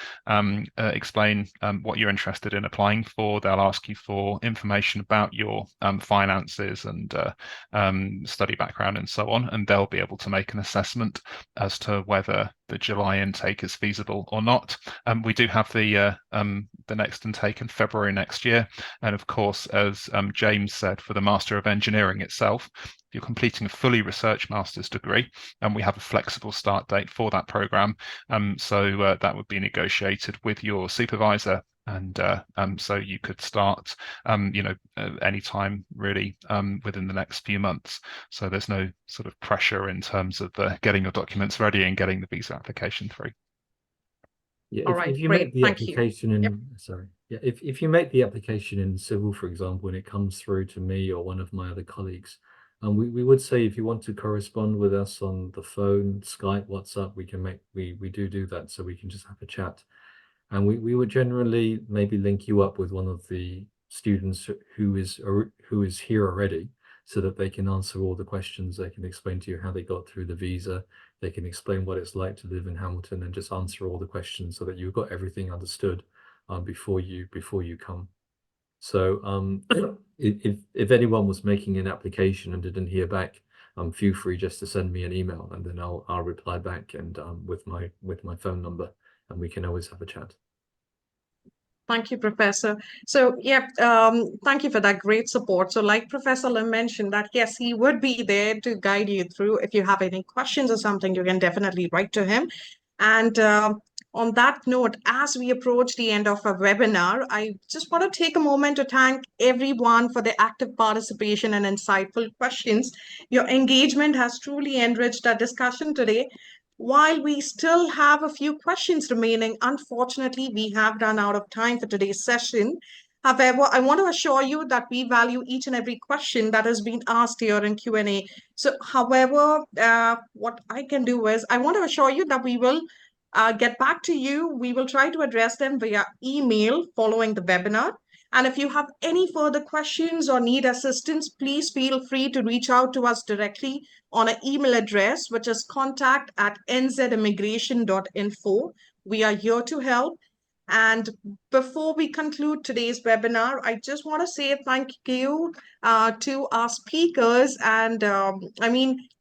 explain what you're interested in applying for. They'll ask you for information about your finances and study background and so on, and they'll be able to make an assessment as to whether the July intake is feasible or not. We do have the next intake in February next year, and of course, as James said, for the Master of Engineering itself, you're completing a fully research master's degree, and we have a flexible start date for that program. So that would be negotiated with your supervisor, and so you could start, anytime really within the next few months. So there's no sort of pressure in terms of getting your documents ready and getting the visa application through. Yeah, All right, if you great. make the Thank you. application in, Yep. sorry, yeah, if you make the application in civil, for example, and it comes through to me or one of my other colleagues, we would say if you want to correspond with us on the phone, Skype, WhatsApp, we do that, so we can just have a chat. And we would generally maybe link you up with one of the students who is here already, so that they can answer all the questions. They can explain to you how they got through the visa. They can explain what it's like to live in Hamilton and just answer all the questions so that you've got everything understood before you come. So if anyone was making an application and didn't hear back, feel free just to send me an email, and then I'll reply back and with my phone number, and we can always have a chat. Thank you, Professor. So, yeah, thank you for that great support. So, like Professor Lim mentioned, that yes, he would be there to guide you through. If you have any questions or something, you can definitely write to him. And on that note, as we approach the end of our webinar, I just want to take a moment to thank everyone for their active participation and insightful questions. Your engagement has truly enriched our discussion today. While we still have a few questions remaining, unfortunately, we have run out of time for today's session. However, I want to assure you that we value each and every question that has been asked here in Q&A. So, however, what I can do is I want to assure you that we will get back to you. We will try to address them via email following the webinar. And if you have any further questions or need assistance, please feel free to reach out to us directly on an email address, which is contact@nzimmigration.info. We are here to help. And before we conclude today's webinar, I just want to say thank you to our speakers. And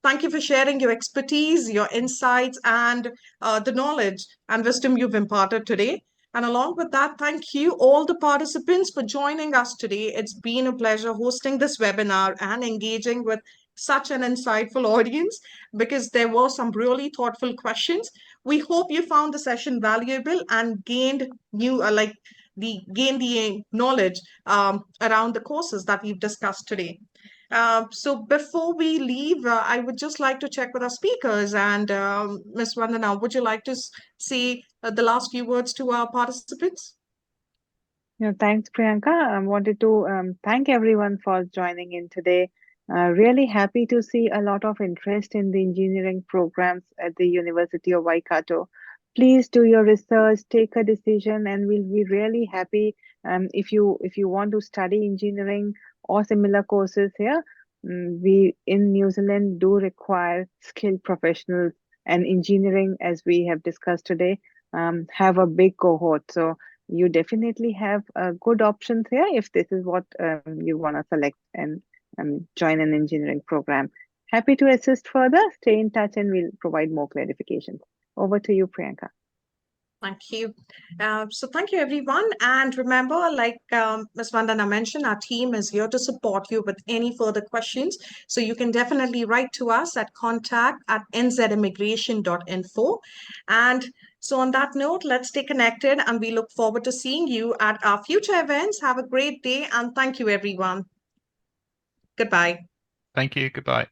thank you for sharing your expertise, your insights, and the knowledge and wisdom you've imparted today. And along with that, thank you all the participants for joining us today. It's been a pleasure hosting this webinar and engaging with such an insightful audience, because there were some really thoughtful questions. We hope you found the session valuable and gained new gain the knowledge around the courses that we've discussed today. So before we leave, I would just like to check with our speakers. And Ms. Vandana, would you like to say the last few words to our participants? Yeah, thanks, Priyanka. I wanted to thank everyone for joining in today. Really happy to see a lot of interest in the engineering programs at the University of Waikato. Please do your research, take a decision, and we'll be really happy if you want to study engineering or similar courses here. We in New Zealand do require skilled professionals, and engineering, as we have discussed today, have a big cohort. So you definitely have good options here if this is what you want to select and join an engineering program. Happy to assist further. Stay in touch and we'll provide more clarifications. Over to you, Priyanka. Thank you. So thank you, everyone. And remember, like Ms. Vandana mentioned, our team is here to support you with any further questions. So you can definitely write to us at contact@nzimmigration.info. And so on that note, let's stay connected and we look forward to seeing you at our future events. Have a great day and thank you, everyone. Goodbye. Thank you. Goodbye.